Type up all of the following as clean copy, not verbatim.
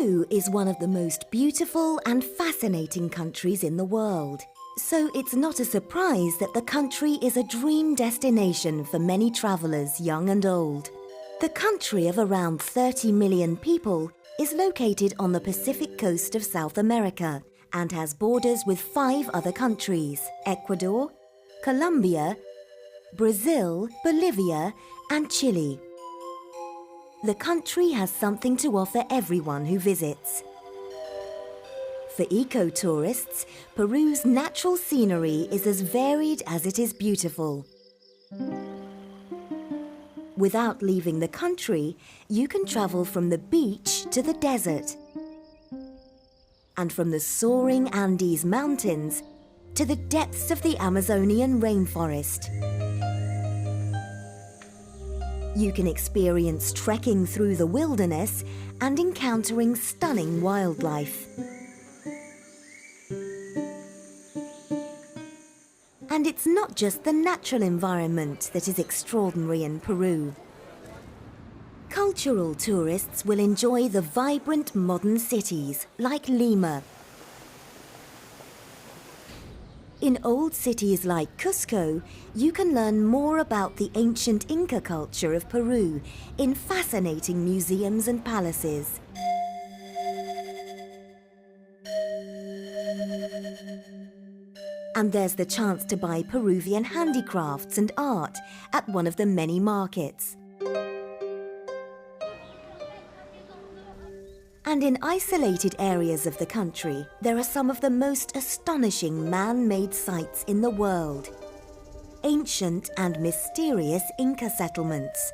Peru is one of the most beautiful and fascinating countries in the world. So it's not a surprise that the country is a dream destination for many travellers, young and old. The country of around 30 million people is located on the Pacific coast of South America and has borders with 5 other countries: Ecuador, Colombia, Brazil, Bolivia, and Chile. The country has something to offer everyone who visits. For eco-tourists, Peru's natural scenery is as varied as it is beautiful. Without leaving the country, you can travel from the beach to the desert, and from the soaring Andes Mountains to the depths of the Amazonian rainforest. You can experience trekking through the wilderness and encountering stunning wildlife. And it's not just the natural environment that is extraordinary in Peru. Cultural tourists will enjoy the vibrant modern cities like Lima. In old cities like Cusco, you can learn more about the ancient Inca culture of Peru in fascinating museums and palaces. And there's the chance to buy Peruvian handicrafts and art at one of the many markets. And in isolated areas of the country, there are some of the most astonishing man-made sites in the world. Ancient and mysterious Inca settlements.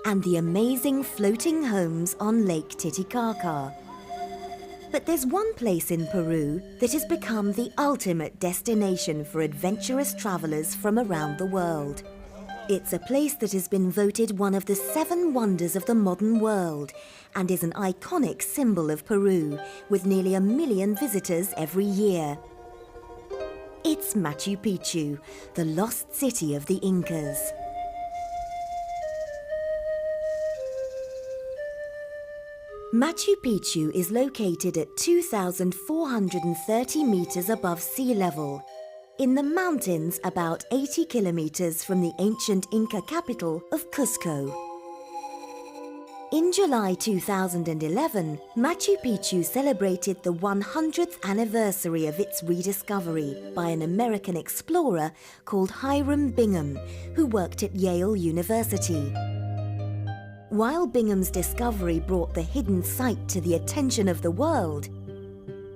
And the amazing floating homes on Lake Titicaca. But there's one place in Peru that has become the ultimate destination for adventurous travellers from around the world. It's a place that has been voted one of the 7 wonders of the modern world and is an iconic symbol of Peru, with nearly 1 million visitors every year. It's Machu Picchu, the lost city of the Incas. Machu Picchu is located at 2,430 meters above sea level, in the mountains about 80 kilometers from the ancient Inca capital of Cusco. In July 2011, Machu Picchu celebrated the 100th anniversary of its rediscovery by an American explorer called Hiram Bingham, who worked at Yale University. While Bingham's discovery brought the hidden site to the attention of the world,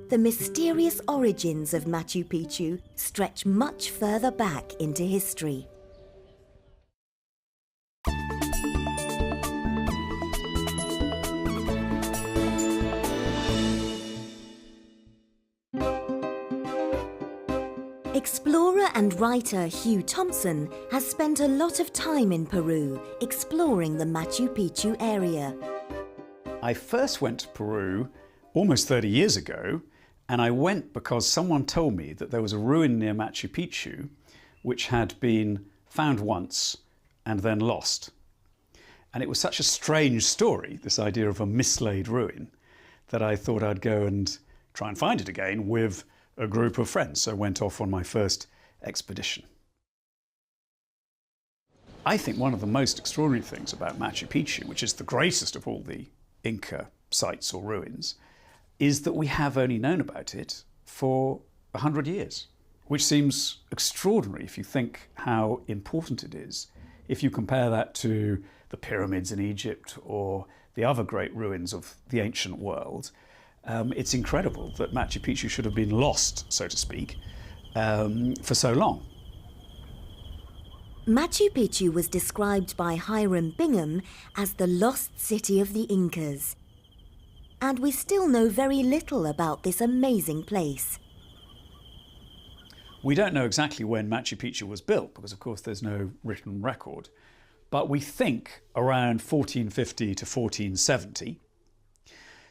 the mysterious origins of Machu Picchu stretch much further back into history. Explorer and writer Hugh Thompson has spent a lot of time in Peru exploring the Machu Picchu area. I first went to Peru almost 30 years ago, and I went because someone told me that there was a ruin near Machu Picchu which had been found once and then lost. And it was such a strange story, this idea of a mislaid ruin, that I thought I'd go and try and find it again with a group of friends. So I went off on my first expedition. I think one of the most extraordinary things about Machu Picchu, which is the greatest of all the Inca sites or ruins, is that we have only known about it for 100 years, which seems extraordinary if you think how important it is. If you compare that to the pyramids in Egypt or the other great ruins of the ancient world, it's incredible that Machu Picchu should have been lost, so to speak, for so long. Machu Picchu was described by Hiram Bingham as the lost city of the Incas. And we still know very little about this amazing place. We don't know exactly when Machu Picchu was built because, of course, there's no written record. But we think around 1450 to 1470,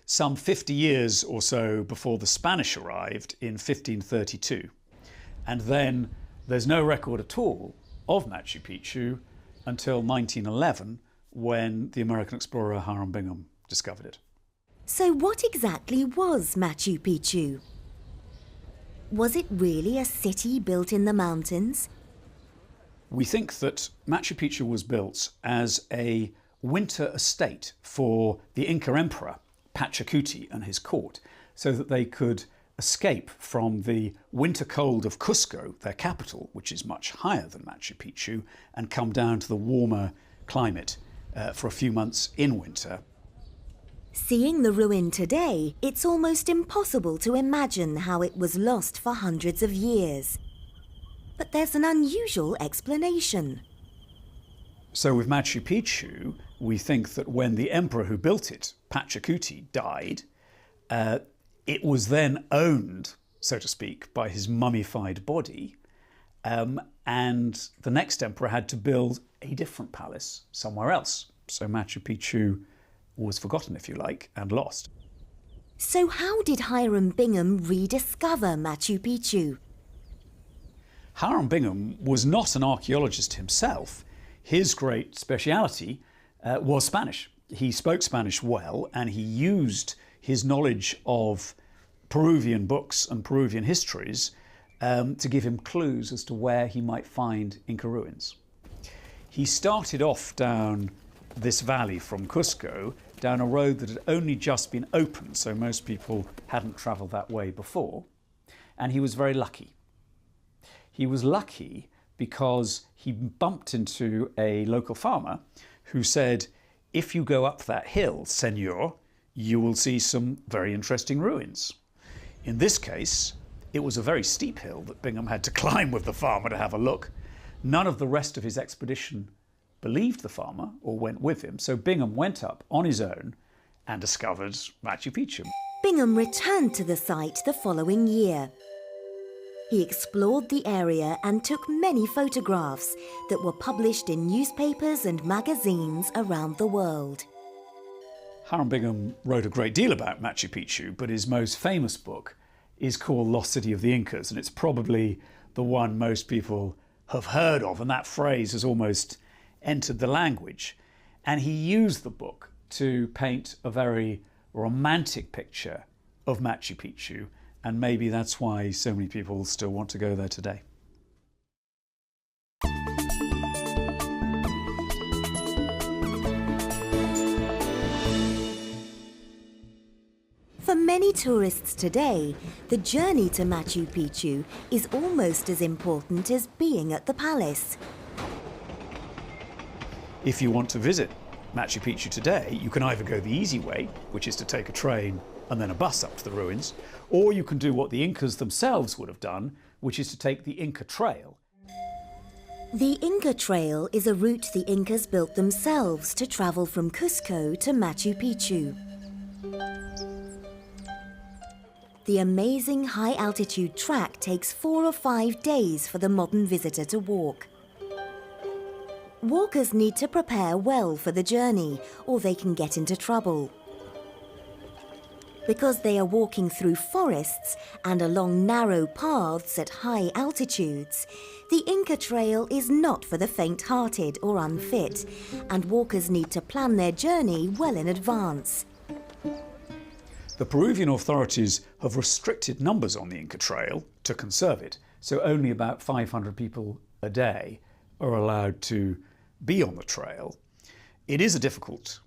some 50 years or so before the Spanish arrived in 1532. And then there's no record at all of Machu Picchu until 1911, when the American explorer Hiram Bingham discovered it. So what exactly was Machu Picchu? Was it really a city built in the mountains? We think that Machu Picchu was built as a winter estate for the Inca emperor Pachacuti and his court, so that they could escape from the winter cold of Cusco, their capital, which is much higher than Machu Picchu, and come down to the warmer climate for a few months in winter. Seeing the ruin today, it's almost impossible to imagine how it was lost for hundreds of years. But there's an unusual explanation. So with Machu Picchu, we think that when the emperor who built it, Pachacuti, died, it was then owned, so to speak, by his mummified body, and the next emperor had to build a different palace somewhere else. So Machu Picchu was forgotten, if you like, and lost. So how did Hiram Bingham rediscover Machu Picchu? Hiram Bingham was not an archaeologist himself. His great speciality was Spanish. He spoke Spanish well, and he used his knowledge of Peruvian books and Peruvian histories to give him clues as to where he might find Inca ruins. He started off down this valley from Cusco, down a road that had only just been opened, so most people hadn't travelled that way before, and he was very lucky. He was lucky because he bumped into a local farmer who said, "If you go up that hill, senor, you will see some very interesting ruins." In this case, it was a very steep hill that Bingham had to climb with the farmer to have a look. None of the rest of his expedition believed the farmer or went with him, so Bingham went up on his own and discovered Machu Picchu. Bingham returned to the site the following year. He explored the area and took many photographs that were published in newspapers and magazines around the world. Hiram Bingham wrote a great deal about Machu Picchu, but his most famous book is called Lost City of the Incas, and it's probably the one most people have heard of, and that phrase has almost entered the language. And he used the book to paint a very romantic picture of Machu Picchu, and maybe that's why so many people still want to go there today. For many tourists today, the journey to Machu Picchu is almost as important as being at the palace. If you want to visit Machu Picchu today, you can either go the easy way, which is to take a train and then a bus up to the ruins, or you can do what the Incas themselves would have done, which is to take the Inca Trail. The Inca Trail is a route the Incas built themselves to travel from Cusco to Machu Picchu. The amazing high-altitude track takes 4 or 5 days for the modern visitor to walk. Walkers need to prepare well for the journey, or they can get into trouble. Because they are walking through forests and along narrow paths at high altitudes, the Inca Trail is not for the faint-hearted or unfit, and walkers need to plan their journey well in advance. The Peruvian authorities have restricted numbers on the Inca Trail to conserve it, so only about 500 people a day are allowed to be on the trail. It is a difficult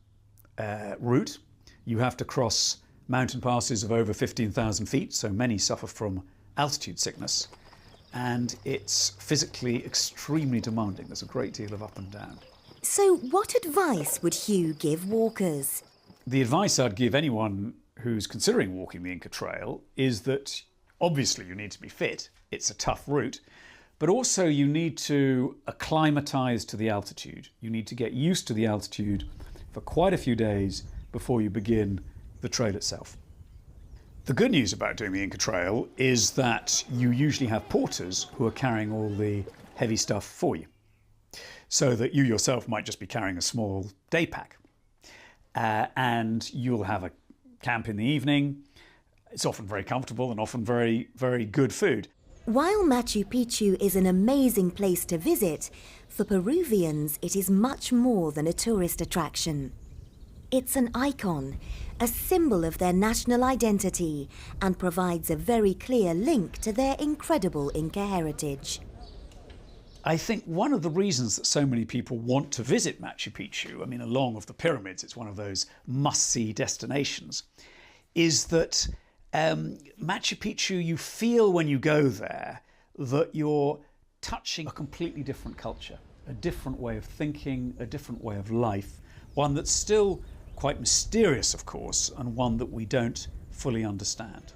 route. You have to cross mountain passes of over 15,000 feet, so many suffer from altitude sickness, and it's physically extremely demanding. There's a great deal of up and down. So what advice would Hugh give walkers? The advice I'd give anyone who's considering walking the Inca Trail is that obviously you need to be fit. It's a tough route, but also you need to acclimatise to the altitude. You need to get used to the altitude for quite a few days before you begin the trail itself. The good news about doing the Inca Trail is that you usually have porters who are carrying all the heavy stuff for you, so that you yourself might just be carrying a small day pack. And you'll have a camp in the evening. It's often very comfortable and often very, very good food. While Machu Picchu is an amazing place to visit, for Peruvians it is much more than a tourist attraction. It's an icon, a symbol of their national identity, and provides a very clear link to their incredible Inca heritage. I think one of the reasons that so many people want to visit Machu Picchu, I mean, along with the pyramids, it's one of those must-see destinations, is that Machu Picchu, you feel when you go there that you're touching a completely different culture, a different way of thinking, a different way of life, one that's still quite mysterious, of course, and one that we don't fully understand.